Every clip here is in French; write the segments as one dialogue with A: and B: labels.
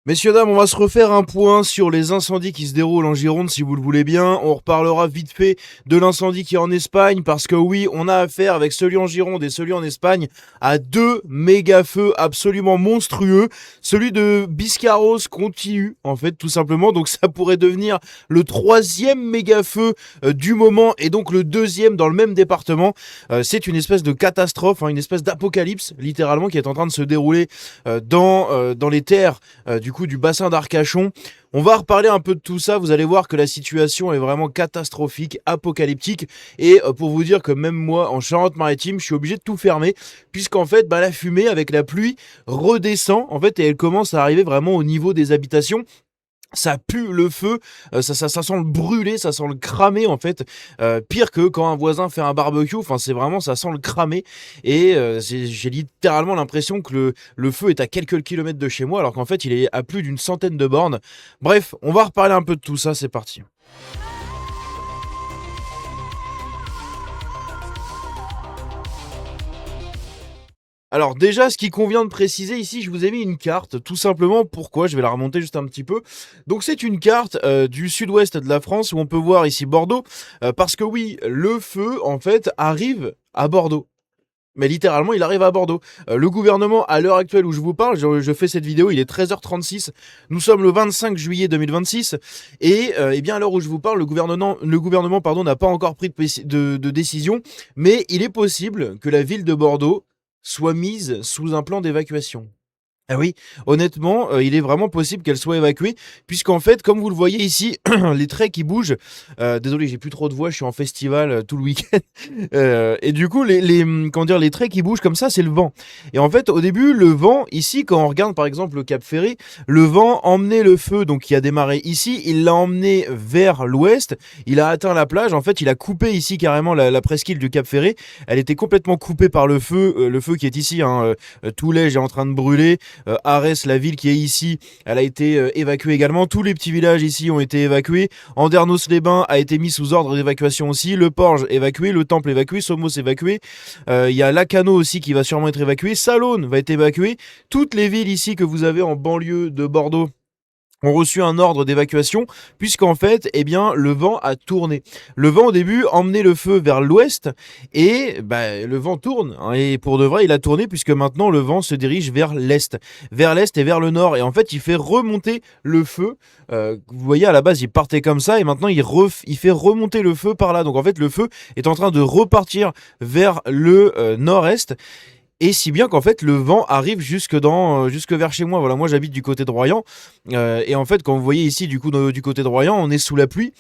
A: Messieurs, dames, on va se refaire un point sur les incendies qui se déroulent en Gironde, si vous le voulez bien. On reparlera vite fait de l'incendie qui est en Espagne, parce que oui, on a affaire avec celui en Gironde et celui en Espagne à deux méga feux absolument monstrueux. Celui de Biscarros continue, en fait, tout simplement. Donc ça pourrait devenir le troisième méga feu du moment, et donc le deuxième dans le même département. C'est une espèce de catastrophe, hein, une espèce d'apocalypse, littéralement, qui est en train de se dérouler dans les terres du bassin d'Arcachon. On va reparler un peu de tout ça, vous allez voir que la situation est vraiment catastrophique, apocalyptique, et pour vous dire que même moi, en Charente-Maritime, je suis obligé de tout fermer, puisqu'en fait, la fumée, avec la pluie, redescend, en fait, et elle commence à arriver vraiment au niveau des habitations. Ça pue le feu, ça sent le brûler, ça sent le cramer en fait. Pire que quand un voisin fait un barbecue, enfin c'est vraiment, ça sent le cramer. Et j'ai littéralement l'impression que le feu est à quelques kilomètres de chez moi, alors qu'en fait il est à plus d'une centaine de bornes. Bref, on va reparler un peu de tout ça, c'est parti. Alors déjà, ce qui convient de préciser ici, je vous ai mis une carte, tout simplement. Pourquoi? Je vais la remonter juste un petit peu. Donc c'est une carte du sud-ouest de la France, où on peut voir ici Bordeaux, parce que oui, le feu en fait arrive à Bordeaux. Mais littéralement, il arrive à Bordeaux. Le gouvernement, à l'heure actuelle où je vous parle, je fais cette vidéo, il est 13h36. Nous sommes le 25 juillet 2026. Et eh bien, à l'heure où je vous parle, le gouvernement pardon, n'a pas encore pris de décision. Mais il est possible que la ville de Bordeaux soit mise sous un plan d'évacuation. Ah oui, honnêtement, il est vraiment possible qu'elle soit évacuée, puisqu'en fait, comme vous le voyez ici, les traits qui bougent. Désolé, j'ai plus trop de voix, je suis en festival tout le week-end. Et du coup, comment dire, les traits qui bougent comme ça, c'est le vent. Et en fait, au début, le vent, ici, quand on regarde par exemple le Cap Ferré, le vent emmenait le feu, donc qui a démarré ici, il l'a emmené vers l'ouest, il a atteint la plage, en fait, il a coupé ici carrément la presqu'île du Cap Ferré. Elle était complètement coupée par le feu qui est ici, hein, Toulège est en train de brûler. Arès, la ville qui est ici, elle a été évacuée également. Tous les petits villages ici ont été évacués. Andernos-les-Bains a été mis sous ordre d'évacuation aussi. Le Porge évacué, le Temple évacué, Somos évacué. Il y a Lacano aussi qui va sûrement être évacué. Salonne va être évacué. Toutes les villes ici que vous avez en banlieue de Bordeaux ont reçu un ordre d'évacuation, puisqu'en fait, eh bien, le vent a tourné. Le vent, au début, emmenait le feu vers l'ouest, et le vent tourne, hein, et pour de vrai, il a tourné, puisque maintenant, le vent se dirige vers l'est et vers le nord, et en fait, il fait remonter le feu. Vous voyez, à la base, il partait comme ça, et maintenant, il fait remonter le feu par là. Donc, en fait, le feu est en train de repartir vers le nord-est, et si bien qu'en fait le vent arrive jusque vers chez moi. Voilà, moi j'habite du côté de Royan, et en fait quand vous voyez ici du côté de Royan, on est sous la pluie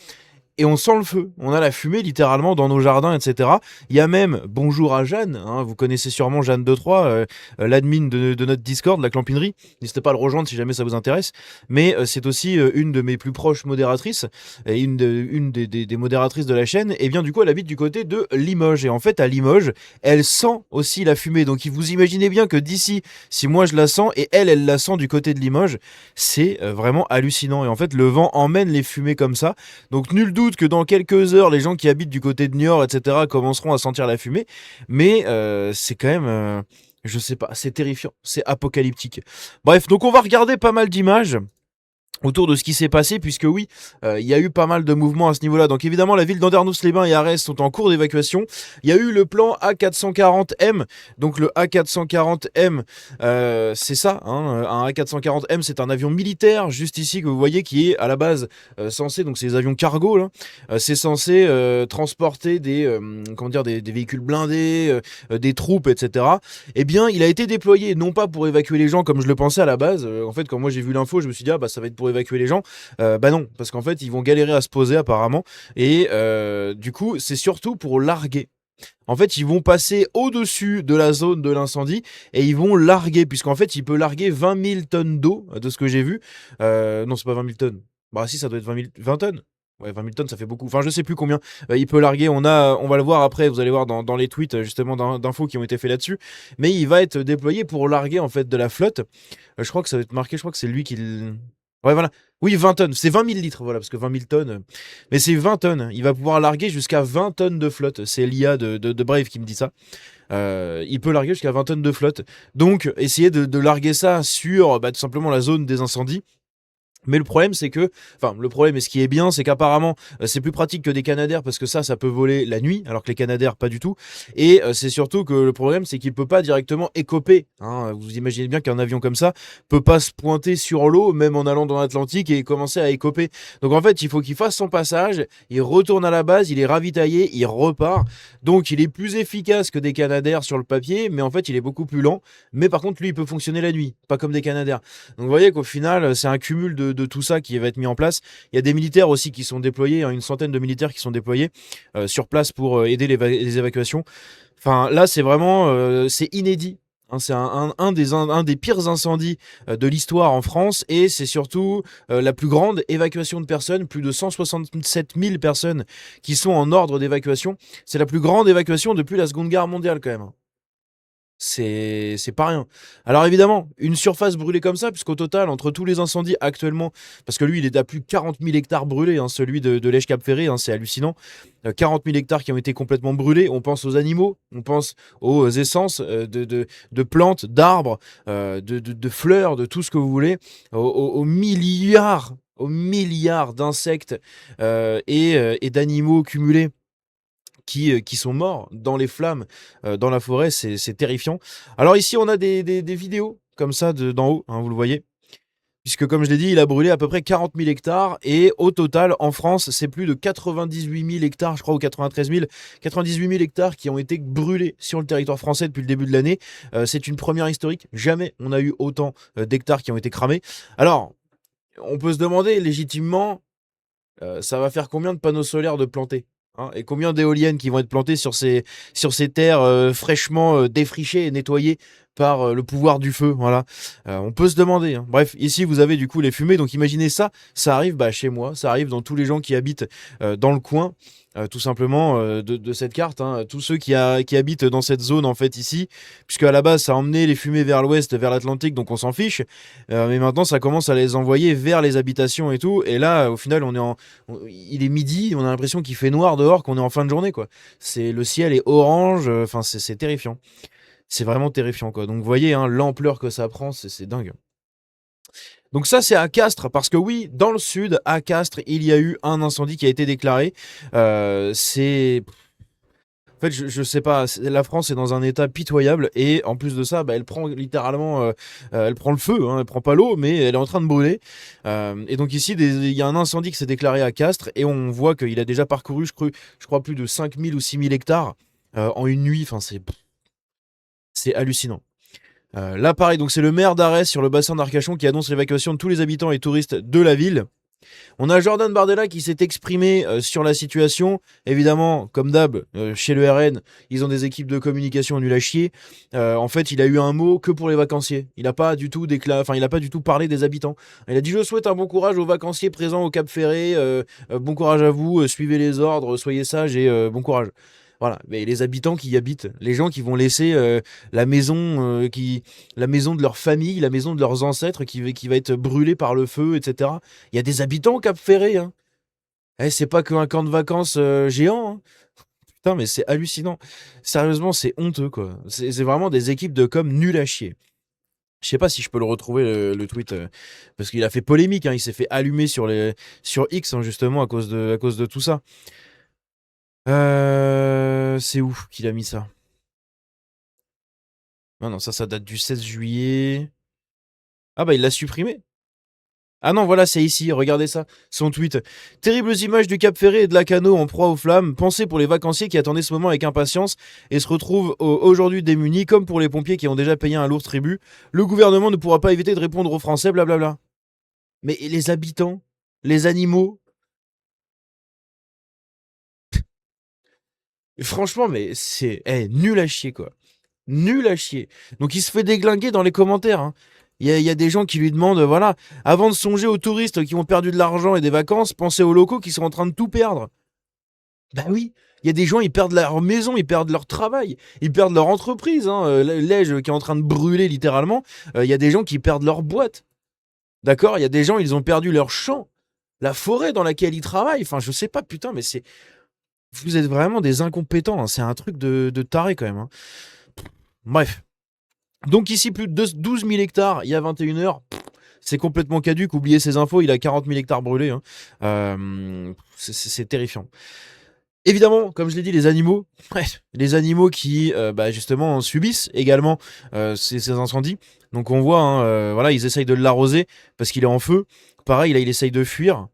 A: et on sent le feu. On a la fumée littéralement dans nos jardins, etc. Il y a même, bonjour à Jeanne, hein, vous connaissez sûrement Jeanne de Troyes, l'admin de notre Discord, la clampinerie. N'hésitez pas à le rejoindre si jamais ça vous intéresse. Mais c'est aussi une de mes plus proches modératrices, et une des modératrices de la chaîne. Et bien du coup, elle habite du côté de Limoges. Et en fait, à Limoges, elle sent aussi la fumée. Donc vous imaginez bien que d'ici, si moi je la sens et elle la sent du côté de Limoges, c'est vraiment hallucinant. Et en fait, le vent emmène les fumées comme ça. Donc nul doute que dans quelques heures, les gens qui habitent du côté de Niort, etc., commenceront à sentir la fumée. Mais c'est quand même, je sais pas, c'est terrifiant, c'est apocalyptique. Bref, donc on va regarder pas mal d'images autour de ce qui s'est passé, puisque oui, il y a eu pas mal de mouvements à ce niveau-là. Donc évidemment, la ville d'Andernos-les-Bains et Arès sont en cours d'évacuation. Il y a eu le plan A440M. Donc le A440M, c'est ça, hein, un A440M, c'est un avion militaire, juste ici, que vous voyez, qui est à la base censé, donc c'est des avions cargo, là, c'est censé transporter des véhicules blindés, des troupes, etc. Eh bien, il a été déployé, non pas pour évacuer les gens comme je le pensais à la base. En fait, quand moi j'ai vu l'info, je me suis dit, ah bah ça va être pour évacuer les gens. Bah non, parce qu'en fait, ils vont galérer à se poser apparemment. Et du coup, c'est surtout pour larguer. En fait, ils vont passer au-dessus de la zone de l'incendie et ils vont larguer, puisqu'en fait, il peut larguer 20 000 tonnes d'eau, de ce que j'ai vu. Non, c'est pas 20 000 tonnes. Bah si, ça doit être 20 tonnes. Ouais, 20 000 tonnes, ça fait beaucoup. Enfin, je sais plus combien il peut larguer. On va le voir après. Vous allez voir dans les tweets justement d'infos qui ont été faits là-dessus. Mais il va être déployé pour larguer en fait de la flotte. Je crois que ça va être marqué. Je crois que c'est lui qui. Ouais, voilà. Oui, 20 tonnes. C'est 20 000 litres, voilà, parce que 20 000 tonnes. Mais c'est 20 tonnes. Il va pouvoir larguer jusqu'à 20 tonnes de flotte. C'est l'IA de Brave qui me dit ça. Il peut larguer jusqu'à 20 tonnes de flotte. Donc, essayez de larguer ça sur tout simplement la zone des incendies. Mais le problème, c'est que, enfin, le problème, et ce qui est bien, c'est qu'apparemment, c'est plus pratique que des Canadair parce que ça peut voler la nuit, alors que les Canadair, pas du tout. Et c'est surtout que le problème, c'est qu'il peut pas directement écoper. Hein. Vous imaginez bien qu'un avion comme ça peut pas se pointer sur l'eau, même en allant dans l'Atlantique et commencer à écoper. Donc en fait, il faut qu'il fasse son passage, il retourne à la base, il est ravitaillé, il repart. Donc il est plus efficace que des Canadair sur le papier, mais en fait, il est beaucoup plus lent. Mais par contre, lui, il peut fonctionner la nuit, pas comme des Canadair. Donc vous voyez qu'au final, c'est un cumul de tout ça qui va être mis en place. Il y a des militaires aussi qui sont déployés, hein, une centaine de militaires qui sont déployés sur place pour aider les évacuations. Enfin, là, c'est vraiment c'est inédit. Hein, c'est un des pires incendies de l'histoire en France et c'est surtout la plus grande évacuation de personnes, plus de 167 000 personnes qui sont en ordre d'évacuation. C'est la plus grande évacuation depuis la Seconde Guerre mondiale quand même. C'est pas rien. Alors évidemment, une surface brûlée comme ça, puisqu'au total, entre tous les incendies actuellement, parce que lui, il est à plus de 40 000 hectares brûlés, hein, celui de l'Èche-Cap-Ferré, hein, c'est hallucinant. 40 000 hectares qui ont été complètement brûlés. On pense aux animaux, on pense aux essences de plantes, d'arbres, de fleurs, de tout ce que vous voulez, aux milliards d'insectes et d'animaux cumulés qui sont morts dans les flammes, dans la forêt, c'est terrifiant. Alors ici, on a des vidéos comme ça d'en haut, hein, vous le voyez. Puisque comme je l'ai dit, il a brûlé à peu près 40 000 hectares et au total, en France, c'est plus de 98 000 hectares, je crois, ou 93 000, 98 000 hectares qui ont été brûlés sur le territoire français depuis le début de l'année. C'est une première historique. Jamais on a eu autant d'hectares qui ont été cramés. Alors, on peut se demander légitimement, ça va faire combien de panneaux solaires de plantés, hein, et combien d'éoliennes qui vont être plantées sur ces terres fraîchement défrichées et nettoyées par le pouvoir du feu. Voilà. On peut se demander. Hein. Bref, ici vous avez du coup les fumées. Donc imaginez ça, ça arrive chez moi, ça arrive dans tous les gens qui habitent dans le coin. Tout simplement de cette carte, hein, tous ceux qui habitent dans cette zone en fait ici, puisque à la base ça a emmené les fumées vers l'ouest, vers l'Atlantique, donc on s'en fiche, mais maintenant ça commence à les envoyer vers les habitations et tout, et là au final il est midi, on a l'impression qu'il fait noir dehors, qu'on est en fin de journée quoi. C'est le ciel est orange, enfin c'est terrifiant, c'est vraiment terrifiant quoi. Donc vous voyez hein, l'ampleur que ça prend, c'est dingue. Donc ça c'est à Castres, parce que oui, dans le sud, à Castres, il y a eu un incendie qui a été déclaré. C'est... En fait, je sais pas, la France est dans un état pitoyable, et en plus de ça, elle prend littéralement, elle prend le feu, hein, elle prend pas l'eau, mais elle est en train de brûler. Et donc ici, il y a un incendie qui s'est déclaré à Castres, et on voit qu'il a déjà parcouru, je crois plus de 5 000 ou 6 000 hectares en une nuit, enfin c'est hallucinant. Là, pareil, donc c'est le maire d'Arès sur le bassin d'Arcachon qui annonce l'évacuation de tous les habitants et touristes de la ville. On a Jordan Bardella qui s'est exprimé sur la situation. Évidemment, comme d'hab, chez le RN, ils ont des équipes de communication nul à chier. En fait, il a eu un mot que pour les vacanciers. Il n'a pas du tout il a pas du tout parlé des habitants. Il a dit je souhaite un bon courage aux vacanciers présents au Cap Ferré. Bon courage à vous. Suivez les ordres, soyez sages et bon courage. Voilà, mais les habitants qui y habitent, les gens qui vont laisser la maison, la maison de leur famille, la maison de leurs ancêtres qui va être brûlée par le feu, etc. Il y a des habitants au Cap Ferré, hein. C'est pas qu'un camp de vacances géant, hein. Putain, mais c'est hallucinant. Sérieusement, c'est honteux, quoi. C'est vraiment des équipes de com nul à chier. Je sais pas si je peux le retrouver le tweet parce qu'il a fait polémique, hein. Il s'est fait allumer sur X hein, justement à cause de tout ça. C'est où qu'il a mis ça? Non, ça date du 16 juillet. Ah il l'a supprimé. Ah non, voilà, c'est ici, regardez ça, son tweet. Terribles images du Cap Ferré et de Lacanau en proie aux flammes. Pensez pour les vacanciers qui attendaient ce moment avec impatience et se retrouvent aujourd'hui démunis, comme pour les pompiers qui ont déjà payé un lourd tribut. Le gouvernement ne pourra pas éviter de répondre aux Français, blablabla. Mais les habitants, les animaux, franchement, mais c'est nul à chier, quoi. Nul à chier. Donc il se fait déglinguer dans les commentaires. Hein. Il y a des gens qui lui demandent, voilà, avant de songer aux touristes qui ont perdu de l'argent et des vacances, pensez aux locaux qui sont en train de tout perdre. Bah oui, il y a des gens, ils perdent leur maison, ils perdent leur travail, ils perdent leur entreprise. Hein. L'Ège qui est en train de brûler littéralement, il y a des gens qui perdent leur boîte. D'accord? Il y a des gens, ils ont perdu leur champ, la forêt dans laquelle ils travaillent. Enfin, je sais pas, putain, mais c'est vous êtes vraiment des incompétents, hein. C'est un truc de taré quand même, hein. Bref. Donc ici, plus de 12 000 hectares, il y a 21 heures. C'est complètement caduque, oubliez ces infos, il a 40 000 hectares brûlés, hein. C'est terrifiant. Évidemment, comme je l'ai dit, les animaux, les animaux qui justement subissent également ces incendies. Donc on voit, hein, voilà, ils essayent de l'arroser parce qu'il est en feu. Pareil, là, il essaye de fuir.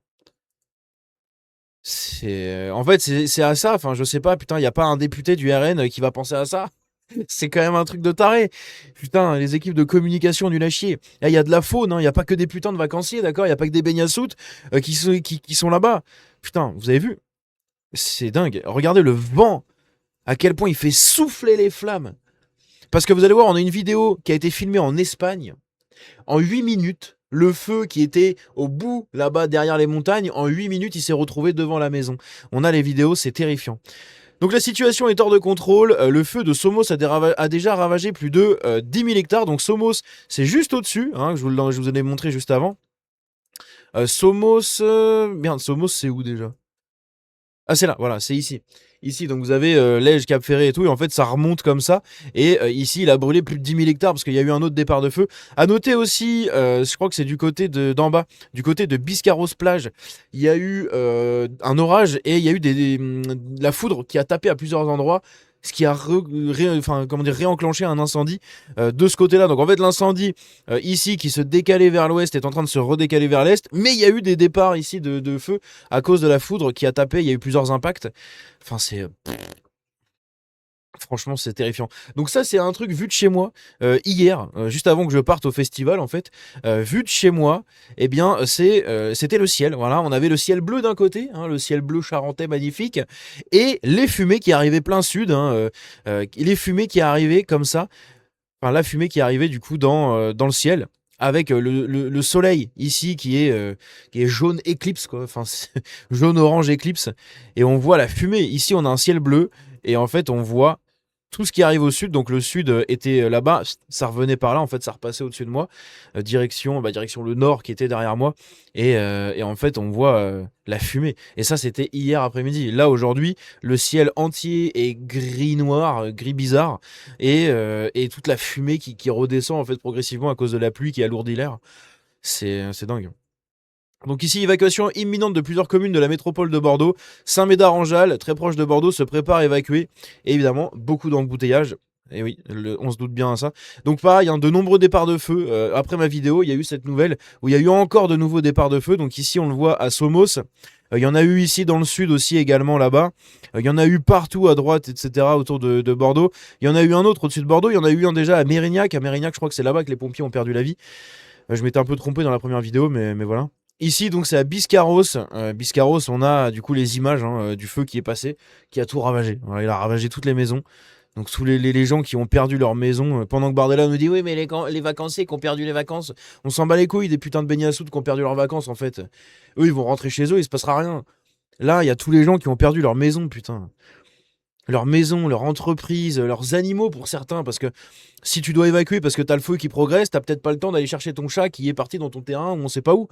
A: En fait, c'est à ça. Enfin, je sais pas, putain, il y a pas un député du RN qui va penser à ça. C'est quand même un truc de taré. Putain, les équipes de communication du chier. Il y a de la faune, hein. Il y a pas que des putains de vacanciers, d'accord? Il y a pas que des baignassoutes qui sont là-bas. Putain, vous avez vu? C'est dingue. Regardez le vent, à quel point il fait souffler les flammes. Parce que vous allez voir, on a une vidéo qui a été filmée en Espagne. En 8 minutes, le feu qui était au bout, là-bas, derrière les montagnes, en 8 minutes, il s'est retrouvé devant la maison. On a les vidéos, c'est terrifiant. Donc la situation est hors de contrôle. Le feu de Somos a déjà ravagé plus de 10 000 hectares. Donc Somos, c'est juste au-dessus, hein, je vous en ai montré juste avant. Somos... Merde, Somos, c'est où déjà? Ah, c'est là, voilà, c'est ici. Ici, donc vous avez Lège, Cap Ferré et tout, et en fait ça remonte comme ça. Et ici, il a brûlé plus de 10 000 hectares parce qu'il y a eu un autre départ de feu. À noter aussi, je crois que c'est du côté d'en bas, du côté de Biscarros plage, il y a eu un orage et il y a eu de la foudre qui a tapé à plusieurs endroits. Ce qui a réenclenché un incendie de ce côté-là. Donc en fait, l'incendie ici qui se décalait vers l'ouest est en train de se redécaler vers l'est. Mais il y a eu des départs ici de feu à cause de la foudre qui a tapé. Il y a eu plusieurs impacts. Enfin, franchement, c'est terrifiant. Donc ça, c'est un truc vu de chez moi hier, juste avant que je parte au festival, en fait. Vu de chez moi, eh bien, c'était le ciel. Voilà, on avait le ciel bleu d'un côté, hein, le ciel bleu charentais magnifique, et les fumées qui arrivaient plein sud, hein, les fumées qui arrivaient comme ça. Enfin, la fumée qui arrivait du coup dans le ciel. Avec le soleil ici qui est jaune éclipse, quoi. Enfin, jaune-orange éclipse. Et on voit la fumée. Ici, on a un ciel bleu. Et en fait, on voit tout ce qui arrive au sud. Donc le sud était là-bas, ça revenait par là, en fait ça repassait au-dessus de moi, direction le nord qui était derrière moi. Et en fait on voit la fumée. Et ça c'était hier après-midi. Là aujourd'hui le ciel entier est gris noir, gris bizarre, et toute la fumée qui redescend en fait progressivement à cause de la pluie qui alourdit l'air. C'est dingue. Donc ici, évacuation imminente de plusieurs communes de la métropole de Bordeaux. Saint-Médard-en-Jalles, très proche de Bordeaux, se prépare à évacuer. Et évidemment, beaucoup d'embouteillages. Et oui, on se doute bien à ça. Donc pareil, hein, de nombreux départs de feu. Après ma vidéo, il y a eu cette nouvelle où il y a eu encore de nouveaux départs de feu. Donc ici, on le voit à Somos. Il y en a eu ici dans le sud aussi également là-bas. Il y en a eu partout à droite, etc. autour de Bordeaux. Il y en a eu un autre au-dessus de Bordeaux. Il y en a eu un déjà à Mérignac. À Mérignac, je crois que c'est là-bas que les pompiers ont perdu la vie. Je m'étais un peu trompé dans la première vidéo, mais voilà. Ici, donc, c'est à Biscarros. Biscarros, on a du coup les images du feu qui est passé, qui a tout ravagé. Voilà, il a ravagé toutes les maisons. Donc, tous les gens qui ont perdu leur maison, pendant que Bardella nous dit oui, mais les vacanciers qui ont perdu les vacances, on s'en bat les couilles des putains de baignassoutes qui ont perdu leurs vacances en fait. Eux, ils vont rentrer chez eux, il se passera rien. Là, il y a tous les gens qui ont perdu leur maison, putain. Leur maison, leur entreprise, leurs animaux pour certains, parce que si tu dois évacuer parce que t'as le feu qui progresse, t'as peut-être pas le temps d'aller chercher ton chat qui est parti dans ton terrain où on sait pas où.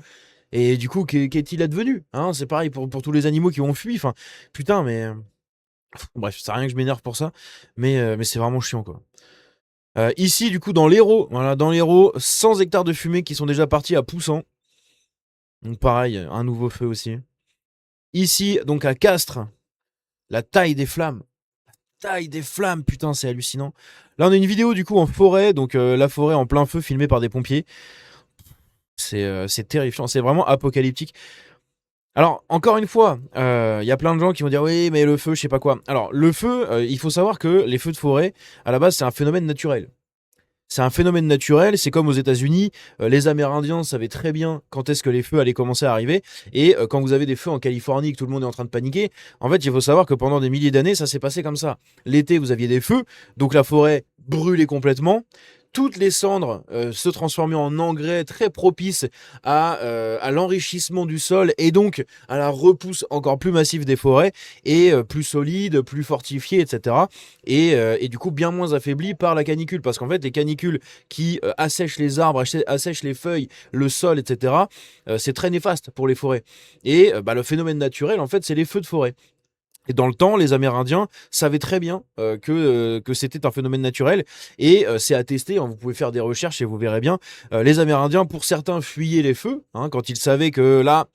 A: Et du coup, qu'est-il advenu, hein? C'est pareil pour tous les animaux qui ont fui. Enfin, putain, mais bref, c'est rien que je m'énerve pour ça, mais c'est vraiment chiant, quoi. Ici, du coup, dans l'Hérault, voilà, dans l'Hérault, 100 hectares de fumée qui sont déjà partis à Poussant. Donc pareil, un nouveau feu aussi. Ici, donc à Castres, la taille des flammes. Taille des flammes, putain, c'est hallucinant. Là, on a une vidéo du coup en forêt, donc la forêt en plein feu filmée par des pompiers. C'est terrifiant, c'est vraiment apocalyptique. Alors, encore une fois, il y a plein de gens qui vont dire oui, mais le feu, je sais pas quoi. Alors, le feu, il faut savoir que les feux de forêt, à la base, c'est un phénomène naturel. C'est un phénomène naturel, c'est comme aux États-Unis, les Amérindiens savaient très bien quand est-ce que les feux allaient commencer à arriver, et quand vous avez des feux en Californie, que tout le monde est en train de paniquer, en fait, il faut savoir que pendant des milliers d'années, ça s'est passé comme ça. L'été, vous aviez des feux, donc la forêt brûlait complètement, toutes les cendres se transformer en engrais très propices à l'enrichissement du sol et donc à la repousse encore plus massive des forêts et plus solide, plus fortifiée, etc. Et du coup bien moins affaiblie par la canicule. Parce qu'en fait, les canicules qui assèchent les arbres, assèchent les feuilles, le sol, etc., c'est très néfaste pour les forêts. Et le phénomène naturel, en fait, c'est les feux de forêt. Et dans le temps, les Amérindiens savaient très bien que c'était un phénomène naturel et c'est attesté, hein, vous pouvez faire des recherches et vous verrez bien. Les Amérindiens, pour certains, fuyaient les feux hein, quand ils savaient que là,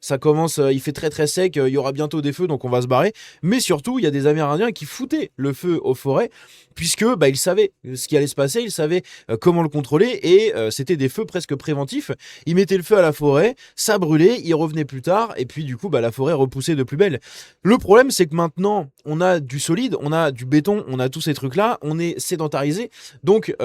A: ça commence, il fait très très sec, il y aura bientôt des feux, donc on va se barrer. Mais surtout, il y a des Amérindiens qui foutaient le feu aux forêts, puisque ils savaient ce qui allait se passer, ils savaient comment le contrôler, et c'était des feux presque préventifs. Ils mettaient le feu à la forêt, ça brûlait, ils revenaient plus tard, et puis du coup, la forêt repoussait de plus belle. Le problème, c'est que maintenant, on a du solide, on a du béton, on a tous ces trucs-là, on est sédentarisé, donc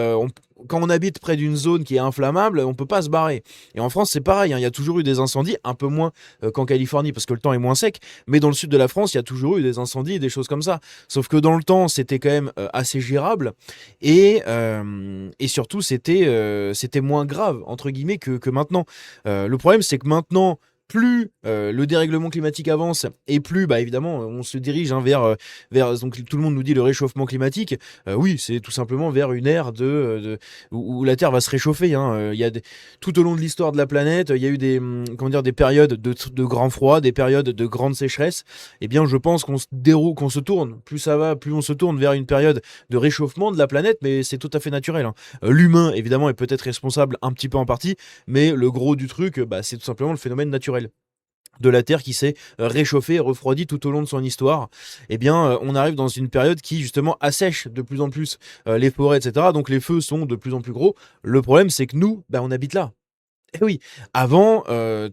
A: quand on habite près d'une zone qui est inflammable, on peut pas se barrer. Et en France, c'est pareil, hein, il y a toujours eu des incendies, un peu moins qu'en Californie parce que le temps est moins sec, mais dans le sud de la France, il y a toujours eu des incendies et des choses comme ça. Sauf que dans le temps, c'était quand même assez gérable et surtout, c'était moins grave, entre guillemets, que maintenant. Le problème, c'est que maintenant, plus le dérèglement climatique avance et plus évidemment on se dirige hein, vers donc tout le monde nous dit le réchauffement climatique. Oui, c'est tout simplement vers une ère où la Terre va se réchauffer hein. Tout au long de l'histoire de la planète, il y a eu des périodes de grand froid, des périodes de grande sécheresse. Eh bien, je pense qu'on se tourne, plus ça va, plus on se tourne vers une période de réchauffement de la planète, mais c'est tout à fait naturel hein. L'humain évidemment est peut-être responsable un petit peu en partie, mais le gros du truc, c'est tout simplement le phénomène naturel de la Terre qui s'est réchauffée et refroidie tout au long de son histoire. Eh bien, on arrive dans une période qui, justement, assèche de plus en plus les forêts, etc. Donc, les feux sont de plus en plus gros. Le problème, c'est que nous, on habite là. Eh oui, avant,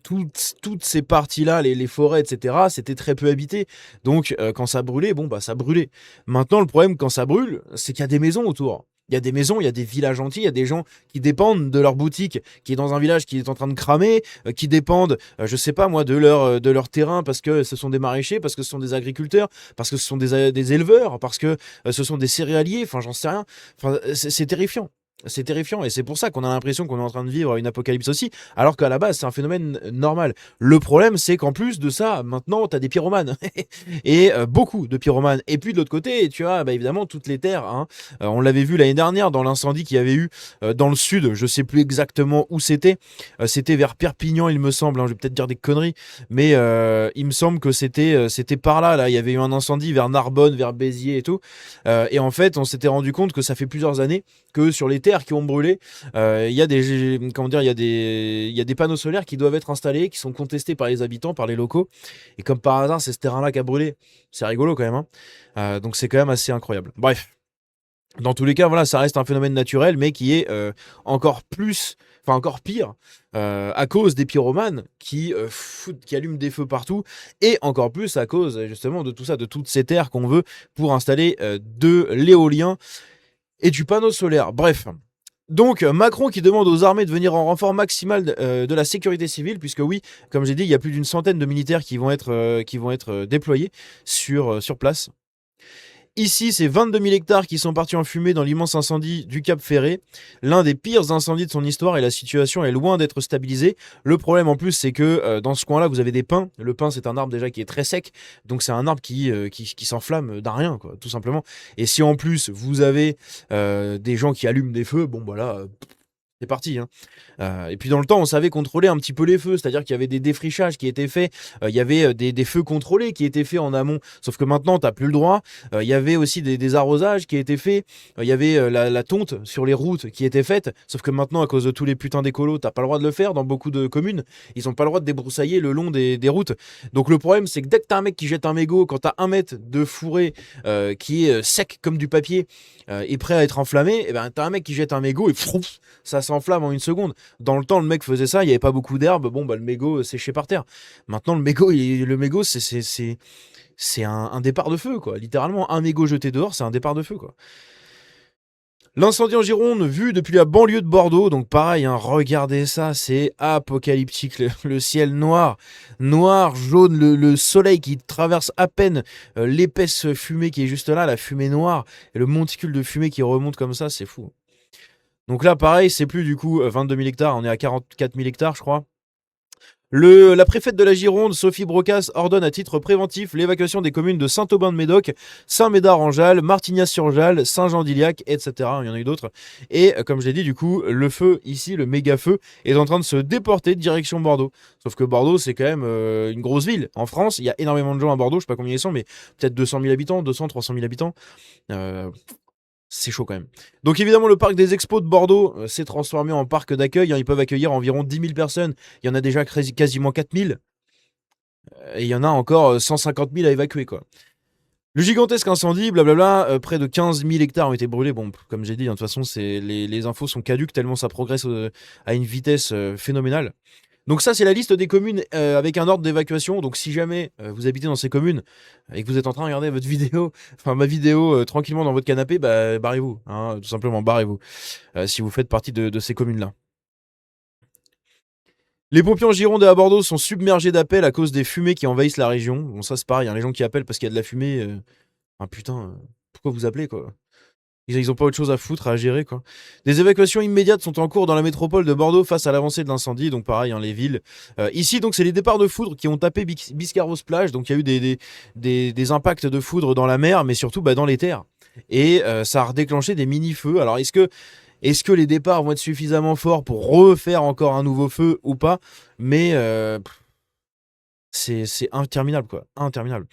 A: toutes ces parties-là, les forêts, etc., c'était très peu habité. Donc, quand ça brûlait, ça brûlait. Maintenant, le problème, quand ça brûle, c'est qu'il y a des maisons autour. Il y a des maisons, il y a des villages entiers, il y a des gens qui dépendent de leur boutique, qui est dans un village qui est en train de cramer, qui dépendent, je sais pas moi, de leur terrain parce que ce sont des maraîchers, parce que ce sont des agriculteurs, parce que ce sont des éleveurs, parce que ce sont des céréaliers, enfin j'en sais rien. Enfin, c'est terrifiant. C'est terrifiant et c'est pour ça qu'on a l'impression qu'on est en train de vivre une apocalypse aussi, alors qu'à la base c'est un phénomène normal. Le problème c'est qu'en plus de ça, maintenant t'as des pyromanes et beaucoup de pyromanes. Et puis de l'autre côté, tu as évidemment toutes les terres. Hein. On l'avait vu l'année dernière dans l'incendie qu'il y avait eu dans le sud. Je sais plus exactement où c'était. C'était vers Perpignan, il me semble. Hein. Je vais peut-être dire des conneries, mais il me semble que c'était par là. Là, il y avait eu un incendie vers Narbonne, vers Béziers et tout. Et en fait, on s'était rendu compte que ça fait plusieurs années que sur les terres qui ont brûlé, il y a des panneaux solaires qui doivent être installés, qui sont contestés par les habitants, par les locaux. Et comme par hasard, c'est ce terrain-là qui a brûlé. C'est rigolo quand même. Hein. Donc c'est quand même assez incroyable. Bref. Dans tous les cas, voilà, ça reste un phénomène naturel, mais qui est encore pire, à cause des pyromanes qui allument des feux partout, et encore plus à cause justement de tout ça, de toutes ces terres qu'on veut pour installer de l'éolien et du panneau solaire. Bref. Donc Macron qui demande aux armées de venir en renfort maximal de la sécurité civile, puisque oui, comme j'ai dit, il y a plus d'une centaine de militaires qui vont être déployés sur place. Ici, c'est 22 000 hectares qui sont partis en fumée dans l'immense incendie du Cap Ferré, l'un des pires incendies de son histoire, et la situation est loin d'être stabilisée. Le problème en plus, c'est que dans ce coin-là, vous avez des pins. Le pin, c'est un arbre déjà qui est très sec, donc c'est un arbre qui s'enflamme d'un rien, quoi, tout simplement. Et si en plus vous avez des gens qui allument des feux, bon voilà, c'est parti. Hein. Et puis dans le temps, on savait contrôler un petit peu les feux, c'est-à-dire qu'il y avait des défrichages qui étaient faits, il y avait des feux contrôlés qui étaient faits en amont, sauf que maintenant, t'as plus le droit. Il y avait aussi des arrosages qui étaient faits, il y avait la tonte sur les routes qui était faite, sauf que maintenant, à cause de tous les putains d'écolos, t'as pas le droit de le faire dans beaucoup de communes. Ils ont pas le droit de débroussailler le long des routes. Donc le problème, c'est que dès que t'as un mec qui jette un mégot, quand t'as 1 mètre de fourré qui est sec comme du papier et prêt à être enflammé, et ben t'as un mec qui jette un mégot et frouf, ça s'enflamme en une seconde. Dans le temps, le mec faisait ça, il n'y avait pas beaucoup d'herbe, le mégot séchait par terre. Maintenant, le mégot, c'est un départ de feu, quoi. Littéralement, un mégot jeté dehors, c'est un départ de feu, quoi. L'incendie en Gironde, vu depuis la banlieue de Bordeaux, donc pareil, hein, regardez ça, c'est apocalyptique, le ciel noir, jaune, le soleil qui traverse à peine l'épaisse fumée qui est juste là, la fumée noire, et le monticule de fumée qui remonte comme ça, c'est fou. Donc là, pareil, c'est plus du coup 22 000 hectares, on est à 44 000 hectares, je crois. La préfète de la Gironde, Sophie Brocas, ordonne à titre préventif l'évacuation des communes de Saint-Aubin-de-Médoc, Saint-Médard-en-Jalles, Martignas-sur-Jalles, Saint-Jean-d'Iliac, etc. Il y en a eu d'autres. Et comme je l'ai dit, du coup, le feu ici, le méga feu, est en train de se déporter direction Bordeaux. Sauf que Bordeaux, c'est quand même une grosse ville. En France, il y a énormément de gens à Bordeaux, je sais pas combien ils sont, mais peut-être 200 000 habitants, 200, 300 000 habitants. Euh, c'est chaud quand même. Donc évidemment, le parc des expos de Bordeaux s'est transformé en parc d'accueil, hein. Ils peuvent accueillir environ 10 000 personnes. Il y en a déjà quasiment 4 000. Et il y en a encore 150 000 à évacuer, quoi. Le gigantesque incendie, blablabla, près de 15 000 hectares ont été brûlés. Bon, comme j'ai dit, hein, de toute façon, les infos sont caduques tellement ça progresse à une vitesse phénoménale. Donc ça, c'est la liste des communes avec un ordre d'évacuation. Donc si jamais vous habitez dans ces communes et que vous êtes en train de regarder votre vidéo, enfin ma vidéo tranquillement dans votre canapé, bah barrez-vous, hein, tout simplement barrez-vous. Si vous faites partie de ces communes-là. Les pompiers en Gironde et à Bordeaux sont submergés d'appels à cause des fumées qui envahissent la région. Bon, ça c'est pareil, hein, les gens qui appellent parce qu'il y a de la fumée. Ah putain, pourquoi vous appelez quoi? Ils ont pas autre chose à foutre, à gérer quoi. Des évacuations immédiates sont en cours dans la métropole de Bordeaux face à l'avancée de l'incendie, donc pareil, hein, les villes. Ici, donc, c'est les départs de foudre qui ont tapé Biscarrosse-Plage, donc il y a eu des impacts de foudre dans la mer, mais surtout bah, dans les terres. Et ça a redéclenché des mini-feux. Alors, est-ce que les départs vont être suffisamment forts pour refaire encore un nouveau feu ou pas? Mais c'est interminable, quoi. Interminable.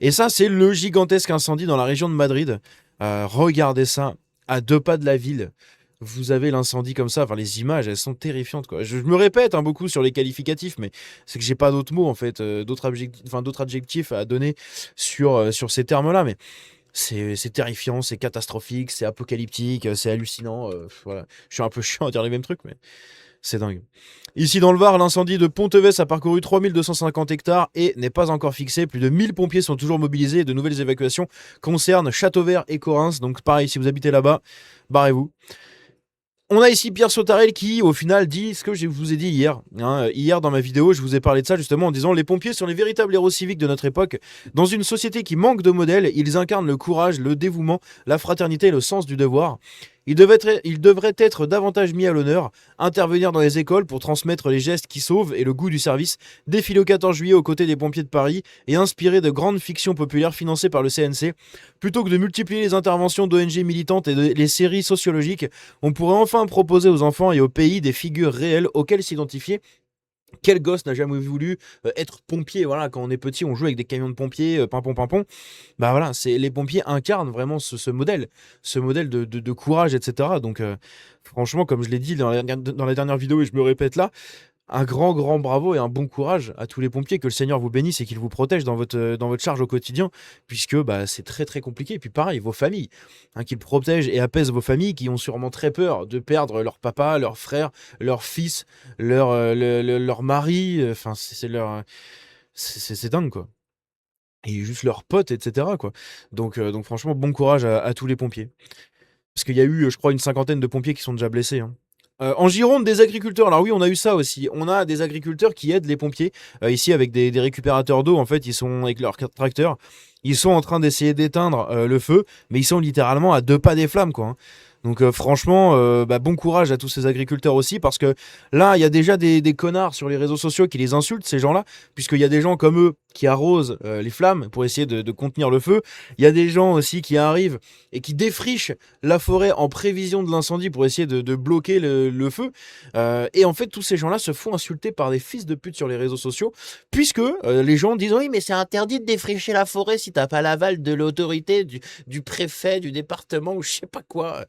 A: Et ça, c'est le gigantesque incendie dans la région de Madrid. Regardez ça, à 2 pas de la ville. Vous avez l'incendie comme ça, enfin les images, elles sont terrifiantes, quoi. Je me répète hein, beaucoup sur les qualificatifs, mais c'est que j'ai pas d'autres mots en fait, d'autres adjectifs à donner sur ces termes-là. Mais c'est terrifiant, c'est catastrophique, c'est apocalyptique, c'est hallucinant. Voilà, je suis un peu chiant à dire les mêmes trucs, mais c'est dingue. Ici dans le Var, l'incendie de Ponteves a parcouru 3250 hectares et n'est pas encore fixé. Plus de 1000 pompiers sont toujours mobilisés et de nouvelles évacuations concernent Châteauvert et Correns. Donc pareil, si vous habitez là-bas, barrez-vous. On a ici Pierre Sautarel qui, au final, dit ce que je vous ai dit hier. Hein. Hier, dans ma vidéo, je vous ai parlé de ça justement en disant les pompiers sont les véritables héros civiques de notre époque. Dans une société qui manque de modèles, ils incarnent le courage, le dévouement, la fraternité et le sens du devoir. Ils devraient être davantage mis à l'honneur, intervenir dans les écoles pour transmettre les gestes qui sauvent et le goût du service, défiler au 14 juillet aux côtés des pompiers de Paris et inspirer de grandes fictions populaires financées par le CNC. Plutôt que de multiplier les interventions d'ONG militantes et les séries sociologiques, on pourrait enfin proposer aux enfants et aux pays des figures réelles auxquelles s'identifier. Quel gosse n'a jamais voulu être pompier? Voilà, quand on est petit, on joue avec des camions de pompiers, pimpon, pimpon. Bah voilà, les pompiers incarnent vraiment ce modèle de courage, etc. Donc, franchement, comme je l'ai dit dans la dernière vidéo et je me répète là, un grand, grand bravo et un bon courage à tous les pompiers. Que le Seigneur vous bénisse et qu'il vous protège dans votre charge au quotidien, puisque bah, c'est très, très compliqué. Et puis pareil, vos familles, hein, qu'il protège et apaise vos familles qui ont sûrement très peur de perdre leur papa, leur frère, leur fils, leur mari. Enfin, c'est leur... C'est dingue, quoi. Et juste leurs potes, etc., quoi. Donc franchement, bon courage à tous les pompiers. Parce qu'il y a eu, je crois, une cinquantaine de pompiers qui sont déjà blessés, hein. En Gironde, des agriculteurs. Alors oui, on a eu ça aussi. On a des agriculteurs qui aident les pompiers. Ici, avec des récupérateurs d'eau, en fait, ils sont avec leurs tracteurs. Ils sont en train d'essayer d'éteindre le feu, mais ils sont littéralement à 2 pas des flammes, quoi, hein. Donc franchement, bah, bon courage à tous ces agriculteurs aussi, parce que là, il y a déjà des connards sur les réseaux sociaux qui les insultent, ces gens-là, puisqu'il y a des gens comme eux qui arrosent les flammes pour essayer de contenir le feu. Il y a des gens aussi qui arrivent et qui défrichent la forêt en prévision de l'incendie pour essayer de bloquer le feu. Et en fait, tous ces gens-là se font insulter par des fils de pute sur les réseaux sociaux, puisque les gens disent oui, mais c'est interdit de défricher la forêt si t'as pas l'aval de l'autorité, du préfet, du département ou je sais pas quoi.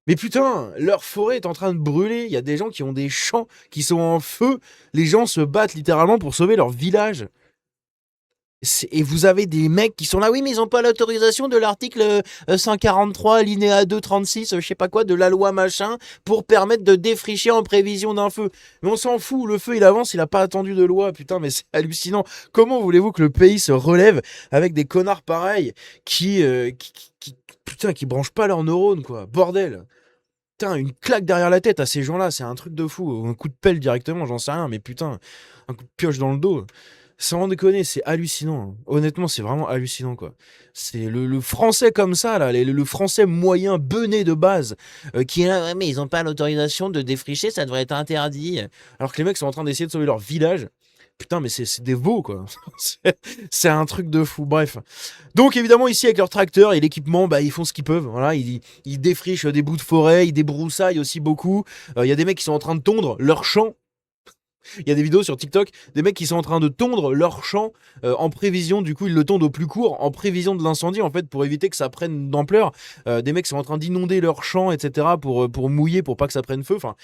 A: Mais putain, leur forêt est en train de brûler. Il y a des gens qui ont des champs qui sont en feu. Les gens se battent littéralement pour sauver leur village. Et vous avez des mecs qui sont là, oui, mais ils n'ont pas l'autorisation de l'article 143, alinéa 2, 36, je sais pas quoi, de la loi machin, pour permettre de défricher en prévision d'un feu. Mais on s'en fout, le feu il avance, il a pas attendu de loi, putain, mais c'est hallucinant. Comment voulez-vous que le pays se relève avec des connards pareils putain, qui branchent pas leurs neurones, quoi, bordel. Putain, une claque derrière la tête à ces gens-là, c'est un truc de fou. Un coup de pelle directement, j'en sais rien, mais putain, un coup de pioche dans le dos. Sans déconner, c'est hallucinant, hein. Honnêtement, c'est vraiment hallucinant, quoi. C'est le français comme ça, là, le français moyen, bené de base, qui est là, ouais, mais ils ont pas l'autorisation de défricher, ça devrait être interdit. Alors que les mecs sont en train d'essayer de sauver leur village. Putain, mais c'est des veaux, quoi. C'est un truc de fou. Bref. Donc, évidemment, ici, avec leur tracteur et l'équipement, bah, ils font ce qu'ils peuvent. Voilà, ils défrichent des bouts de forêt, ils débroussaillent aussi beaucoup. Il y a des mecs qui sont en train de tondre leur champ. Il y a des vidéos sur TikTok, des mecs qui sont en train de tondre leur champ en prévision, du coup ils le tondent au plus court, en prévision de l'incendie en fait, pour éviter que ça prenne d'ampleur. Des mecs sont en train d'inonder leur champ, etc. pour mouiller, pour pas que ça prenne feu. Enfin,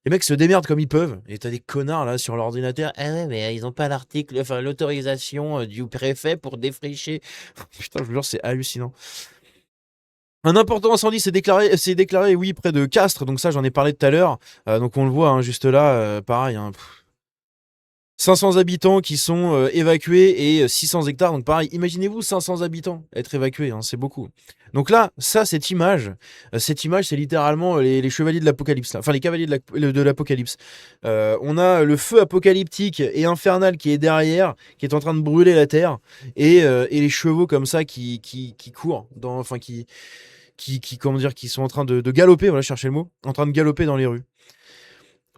A: les mecs se démerdent comme ils peuvent. Et t'as des connards là sur l'ordinateur. Ah ouais, mais ils ont pas l'article, enfin l'autorisation du préfet pour défricher. Putain, je vous jure, c'est hallucinant. Un important incendie s'est déclaré, oui, près de Castres. Donc ça, j'en ai parlé tout à l'heure. Donc on le voit hein, juste là, pareil. Hein, 500 habitants qui sont évacués et 600 hectares. Donc pareil, imaginez-vous 500 habitants être évacués, hein, c'est beaucoup. Donc là, ça, cette image, c'est littéralement les chevaliers de l'apocalypse, enfin les cavaliers de l'apocalypse. On a le feu apocalyptique et infernal qui est derrière, qui est en train de brûler la terre, et les chevaux comme ça qui courent, enfin comment dire, qui sont en train de galoper, voilà, chercher le mot, en train de galoper dans les rues.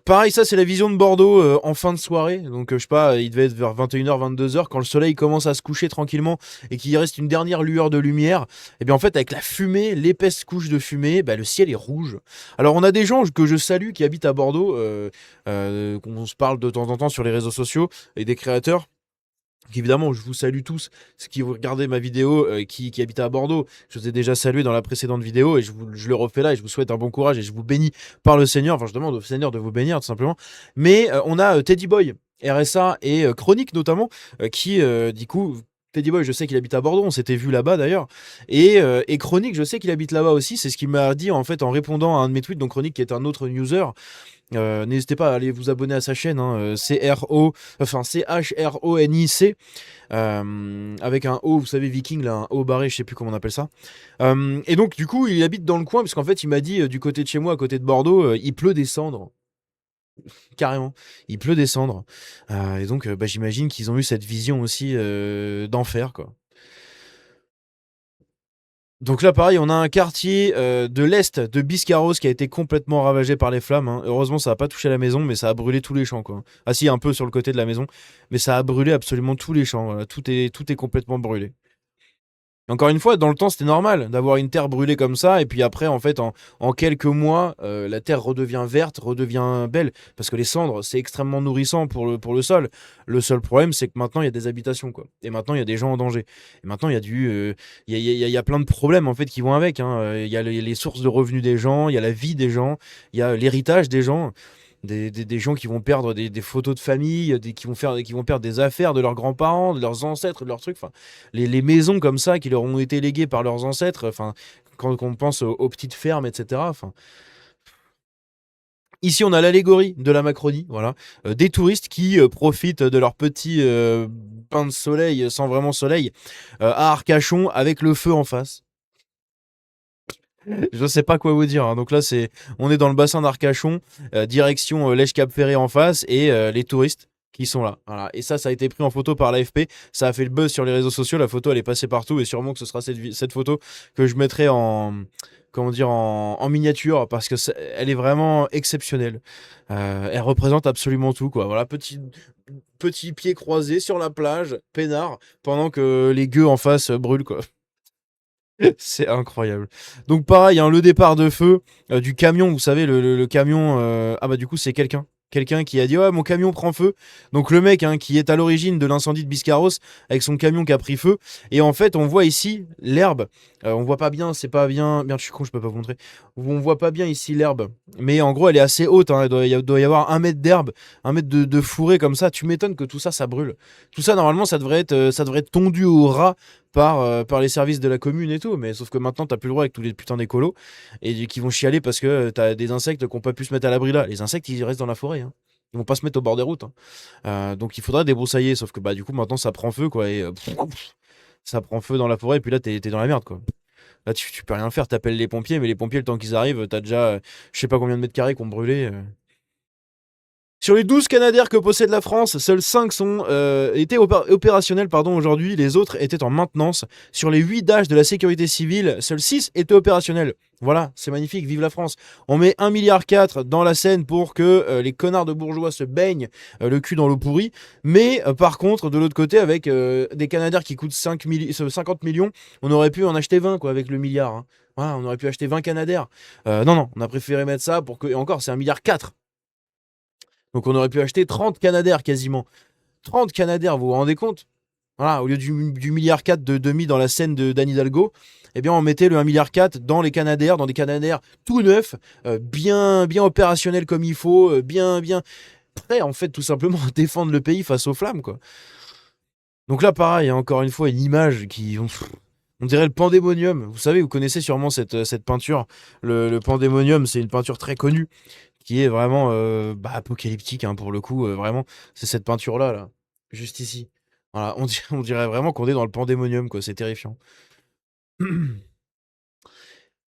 A: Pareil, ça c'est la vision de Bordeaux en fin de soirée. Donc je sais pas, il devait être vers 21h, 22h quand le soleil commence à se coucher tranquillement et qu'il reste une dernière lueur de lumière. Et bien en fait avec la fumée, l'épaisse couche de fumée, bah, le ciel est rouge. Alors on a des gens que je salue qui habitent à Bordeaux, qu'on se parle de temps en temps sur les réseaux sociaux et des créateurs. Donc, évidemment, je vous salue tous, ceux qui vous regardez ma vidéo, qui habitent à Bordeaux. Je vous ai déjà salué dans la précédente vidéo et je le refais là et je vous souhaite un bon courage et je vous bénis par le Seigneur. Enfin, je demande au Seigneur de vous bénir tout simplement. Mais on a Teddy Boy, RSA et Chronique notamment, qui, du coup, Teddy Boy, je sais qu'il habite à Bordeaux, on s'était vu là-bas d'ailleurs. Et Chronique, je sais qu'il habite là-bas aussi. C'est ce qu'il m'a dit en fait en répondant à un de mes tweets. Donc Chronique, qui est un autre user. N'hésitez pas à aller vous abonner à sa chaîne, hein, CHRONIC, avec un O, vous savez, Viking, là, un O barré, je sais plus comment on appelle ça. Et donc, du coup, il habite dans le coin, parce qu'en fait, il m'a dit, du côté de chez moi, à côté de Bordeaux, il pleut des cendres. Carrément, il pleut des cendres. Et donc, bah, j'imagine qu'ils ont eu cette vision aussi d'enfer, quoi. Donc là, pareil, on a un quartier de l'est de Biscarrosse qui a été complètement ravagé par les flammes, hein. Heureusement, ça n'a pas touché la maison, mais ça a brûlé tous les champs, quoi. Ah si, un peu sur le côté de la maison, mais ça a brûlé absolument tous les champs. Voilà. Tout est complètement brûlé. Encore une fois, dans le temps, c'était normal d'avoir une terre brûlée comme ça, et puis après, en fait, en quelques mois, la terre redevient verte, redevient belle, parce que les cendres, c'est extrêmement nourrissant pour le sol. Le seul problème, c'est que maintenant, il y a des habitations, quoi. Et maintenant, il y a des gens en danger. Et maintenant, il y a plein de problèmes, en fait, qui vont avec, hein. Il y a les sources de revenus des gens, il y a la vie des gens, il y a l'héritage des gens. Des gens qui vont perdre des photos de famille, qui vont perdre des affaires de leurs grands-parents, de leurs ancêtres, de leurs trucs. Enfin, les maisons comme ça qui leur ont été léguées par leurs ancêtres. Enfin, quand on pense aux petites fermes, etc. Enfin, ici, on a l'allégorie de la Macronie. Voilà, des touristes qui profitent de leur petit bain de soleil sans vraiment soleil à Arcachon avec le feu en face. Je sais pas quoi vous dire, hein. Donc là, on est dans le bassin d'Arcachon, direction Lège-Cap-Ferré en face, et les touristes qui sont là. Voilà. Et ça a été pris en photo par l'AFP. Ça a fait le buzz sur les réseaux sociaux. La photo, elle est passée partout, et sûrement que ce sera cette photo que je mettrai comment dire, en miniature, parce que elle est vraiment exceptionnelle. Elle représente absolument tout, quoi. Voilà, petit pied croisé sur la plage, peinard, pendant que les gueux en face brûlent, quoi. C'est incroyable. Donc pareil, hein, le départ de feu du camion, vous savez, le camion... ah bah du coup c'est quelqu'un qui a dit ouais mon camion prend feu. Donc le mec hein, qui est à l'origine de l'incendie de Biscarros avec son camion qui a pris feu. Et en fait on voit ici l'herbe. On voit pas bien, c'est pas bien... Merde je suis con, je peux pas vous montrer. On voit pas bien ici l'herbe. Mais en gros elle est assez haute, hein. Il doit y avoir 1 mètre d'herbe, 1 mètre de fourré comme ça. Tu m'étonnes que tout ça, ça brûle. Tout ça normalement ça devrait être tondu au ras par les services de la commune et tout, mais sauf que maintenant t'as plus le droit avec tous les putains d'écolos et qui vont chialer parce que t'as des insectes qui ont pas pu se mettre à l'abri là. Les insectes ils restent dans la forêt, hein. Ils vont pas se mettre au bord des routes, hein. Donc il faudra débroussailler, sauf que bah du coup maintenant ça prend feu quoi, et ça prend feu dans la forêt et puis là t'es dans la merde quoi. Là tu peux rien faire, t'appelles les pompiers, mais les pompiers le temps qu'ils arrivent, t'as déjà je sais pas combien de mètres carrés qui ont brûlé. Sur les 12 Canadair que possède la France, seuls 5 étaient opérationnels aujourd'hui, les autres étaient en maintenance. Sur les 8 Dash de la sécurité civile, seuls 6 étaient opérationnels. Voilà, c'est magnifique, vive la France. On met 1,4 milliard dans la Seine pour que les connards de bourgeois se baignent le cul dans l'eau pourrie. Mais par contre, de l'autre côté, avec des Canadair qui coûtent 50 millions, on aurait pu en acheter 20 quoi, avec le milliard. Hein. Voilà, on aurait pu acheter 20 Canadair. Non, on a préféré mettre ça pour que... Et encore, c'est 1,4 milliard. Donc on aurait pu acheter 30 Canadair quasiment. 30 Canadair, vous vous rendez compte? Voilà, au lieu du milliard 4 de demi dans la scène d'Anne Hidalgo, eh bien on mettait le 1,4 milliard dans les Canadair, dans des Canadair tout neufs, bien opérationnels comme il faut, bien prêts en fait tout simplement à défendre le pays face aux flammes quoi. Donc là pareil, hein, encore une fois une image qui... On dirait le pandémonium. Vous savez, vous connaissez sûrement cette peinture. Le pandémonium, c'est une peinture très connue qui est vraiment apocalyptique hein, pour le coup. Vraiment, c'est cette peinture-là, là, juste ici. Voilà, on dirait vraiment qu'on est dans le pandémonium, quoi. C'est terrifiant.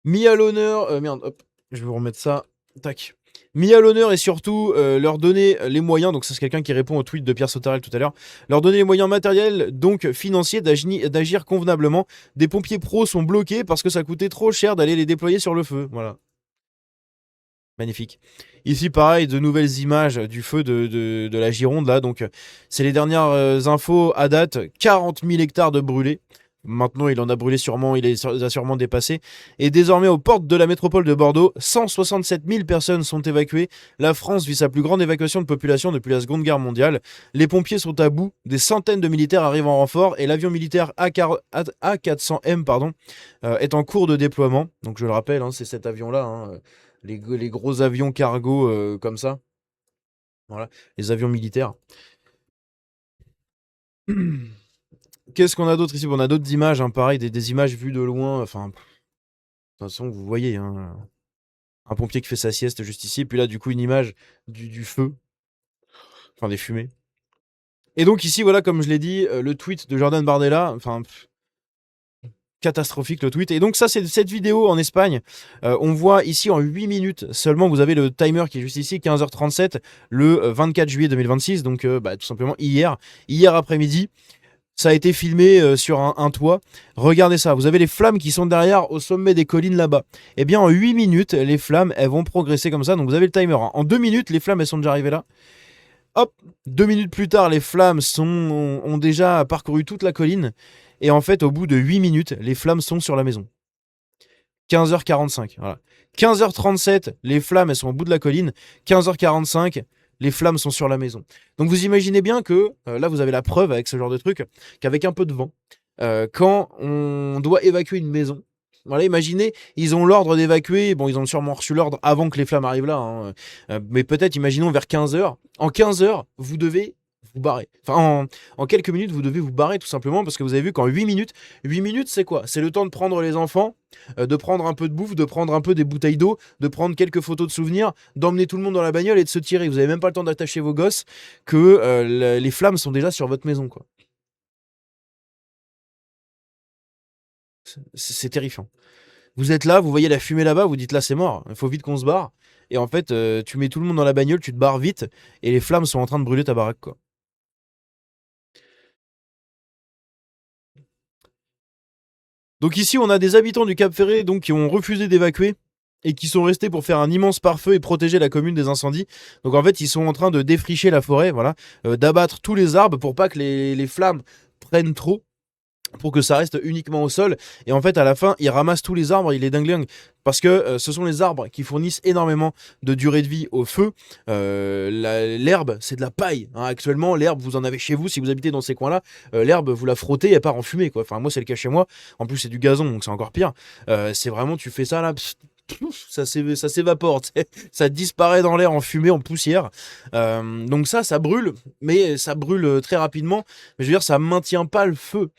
A: Mis à l'honneur... merde, hop, je vais vous remettre ça. Tac. Mis à l'honneur et surtout leur donner les moyens, donc ça c'est quelqu'un qui répond au tweet de Pierre Sautarel tout à l'heure, leur donner les moyens matériels, donc financiers, d'agir convenablement. Des pompiers pros sont bloqués parce que ça coûtait trop cher d'aller les déployer sur le feu. Voilà. Magnifique. Ici, pareil, de nouvelles images du feu de la Gironde, là. Donc, c'est les dernières infos à date. 40 000 hectares de brûlés. Maintenant, il en a brûlé sûrement, il les a sûrement dépassés. Et désormais, aux portes de la métropole de Bordeaux, 167 000 personnes sont évacuées. La France vit sa plus grande évacuation de population depuis la Seconde Guerre mondiale. Les pompiers sont à bout. Des centaines de militaires arrivent en renfort. Et l'avion militaire A400M est en cours de déploiement. Donc, je le rappelle, hein, c'est cet avion-là, hein, les gros avions cargo comme ça. Voilà, les avions militaires. Qu'est-ce qu'on a d'autre ici? On a d'autres images, hein, pareil, des images vues de loin. Enfin, de toute façon, vous voyez, hein, un pompier qui fait sa sieste juste ici. Et puis là, du coup, une image du feu. Enfin, des fumées. Et donc ici, voilà, comme je l'ai dit, le tweet de Jordan Bardella. Enfin, catastrophique le tweet. Et donc ça, c'est cette vidéo en Espagne. On voit ici en 8 minutes seulement, vous avez le timer qui est juste ici, 15h37, le 24 juillet 2026. Donc tout simplement hier après-midi. Ça a été filmé sur un toit. Regardez ça, vous avez les flammes qui sont derrière au sommet des collines là-bas. Eh bien en 8 minutes, les flammes, elles vont progresser comme ça. Donc vous avez le timer. Hein. En 2 minutes, les flammes, elles sont déjà arrivées là. Hop, 2 minutes plus tard, les flammes ont déjà parcouru toute la colline. Et en fait, au bout de 8 minutes, les flammes sont sur la maison. 15h45, voilà. 15h37, les flammes, elles sont au bout de la colline. 15h45, les flammes sont sur la maison. Donc vous imaginez bien que, là vous avez la preuve avec ce genre de truc, qu'avec un peu de vent, quand on doit évacuer une maison, voilà, imaginez, ils ont l'ordre d'évacuer, bon ils ont sûrement reçu l'ordre avant que les flammes arrivent là, hein, mais peut-être imaginons vers 15h, en 15h, vous devez vous barrer. Enfin, en quelques minutes, vous devez vous barrer tout simplement parce que vous avez vu qu'en 8 minutes c'est quoi? C'est le temps de prendre les enfants, de prendre un peu de bouffe, de prendre un peu des bouteilles d'eau, de prendre quelques photos de souvenirs, d'emmener tout le monde dans la bagnole et de se tirer. Vous n'avez même pas le temps d'attacher vos gosses que les flammes sont déjà sur votre maison, quoi. C'est terrifiant. Vous êtes là, vous voyez la fumée là-bas, vous dites là c'est mort, il faut vite qu'on se barre. Et en fait, tu mets tout le monde dans la bagnole, tu te barres vite et les flammes sont en train de brûler ta baraque, quoi. Donc ici, on a des habitants du Cap Ferré donc, qui ont refusé d'évacuer et qui sont restés pour faire un immense pare-feu et protéger la commune des incendies. Donc en fait, ils sont en train de défricher la forêt, voilà, d'abattre tous les arbres pour pas que les flammes prennent trop, pour que ça reste uniquement au sol. Et en fait, à la fin, ils ramassent tous les arbres, ils les dinglinguent. Parce que ce sont les arbres qui fournissent énormément de durée de vie au feu. L'herbe, c'est de la paille. Hein. Actuellement, l'herbe, vous en avez chez vous, si vous habitez dans ces coins-là. L'herbe, vous la frottez, elle part en fumée, quoi. Enfin, moi, c'est le cas chez moi. En plus, c'est du gazon, donc c'est encore pire. C'est vraiment, tu fais ça là, ça s'évapore, ça disparaît dans l'air en fumée, en poussière. Donc ça brûle, mais ça brûle très rapidement. Mais je veux dire, ça maintient pas le feu.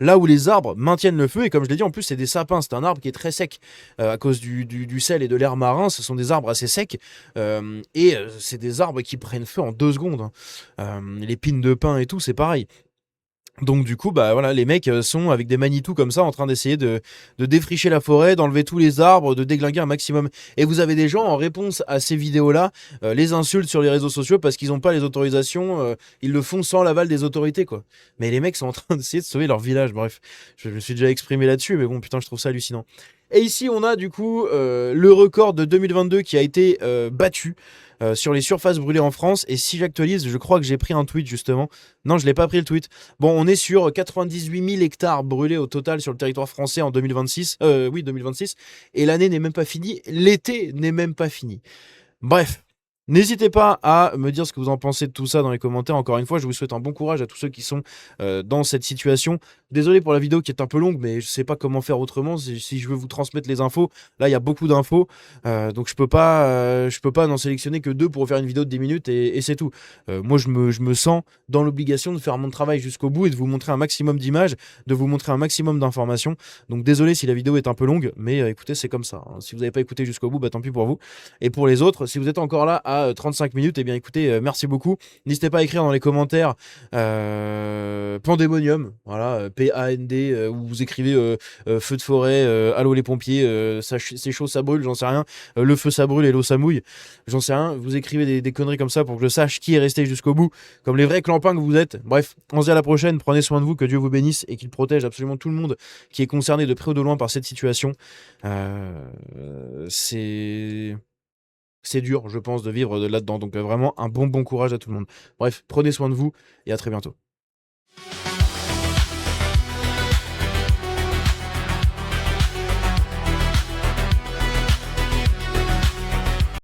A: Là où les arbres maintiennent le feu, et comme je l'ai dit, en plus, c'est des sapins, c'est un arbre qui est très sec à cause du sel et de l'air marin. Ce sont des arbres assez secs, et c'est des arbres qui prennent feu en 2 secondes. Hein. Les pines de pin et tout, c'est pareil. Donc du coup, bah voilà, les mecs sont avec des Manitou comme ça en train d'essayer de défricher la forêt, d'enlever tous les arbres, de déglinguer un maximum. Et vous avez des gens en réponse à ces vidéos-là, les insultent sur les réseaux sociaux parce qu'ils n'ont pas les autorisations, ils le font sans l'aval des autorités quoi. Mais les mecs sont en train d'essayer de sauver leur village, bref. Je me suis déjà exprimé là-dessus, mais bon putain je trouve ça hallucinant. Et ici on a du coup le record de 2022 qui a été battu. Sur les surfaces brûlées en France, et si j'actualise, je crois que j'ai pris un tweet justement. Non, je l'ai pas pris le tweet. Bon, on est sur 98 000 hectares brûlés au total sur le territoire français en 2026. Oui, 2026. Et l'année n'est même pas finie. L'été n'est même pas fini. Bref. N'hésitez pas à me dire ce que vous en pensez de tout ça dans les commentaires. Encore une fois, je vous souhaite un bon courage à tous ceux qui sont dans cette situation. Désolé pour la vidéo qui est un peu longue, mais je sais pas comment faire autrement. Si je veux vous transmettre les infos, là il y a beaucoup d'infos, donc je peux pas n'en sélectionner que deux pour faire une vidéo de 10 minutes et c'est tout. Moi je me sens dans l'obligation de faire mon travail jusqu'au bout et de vous montrer un maximum d'images, de vous montrer un maximum d'informations. Donc désolé si la vidéo est un peu longue, mais écoutez c'est comme ça, hein. Si vous n'avez pas écouté jusqu'au bout, bah tant pis pour vous. Et pour les autres, si vous êtes encore là à 35 minutes, eh bien écoutez, merci beaucoup. N'hésitez pas à écrire dans les commentaires Pandemonium, voilà, P-A-N-D, où vous écrivez feu de forêt, allô les pompiers, c'est chaud, ça brûle, j'en sais rien. Le feu ça brûle et l'eau ça mouille, j'en sais rien. Vous écrivez des conneries comme ça pour que je sache qui est resté jusqu'au bout, comme les vrais clampins que vous êtes. Bref, on se dit à la prochaine, prenez soin de vous, que Dieu vous bénisse et qu'il protège absolument tout le monde qui est concerné de près ou de loin par cette situation. C'est dur, je pense, de vivre là-dedans. Donc vraiment, un bon courage à tout le monde. Bref, prenez soin de vous et à très bientôt.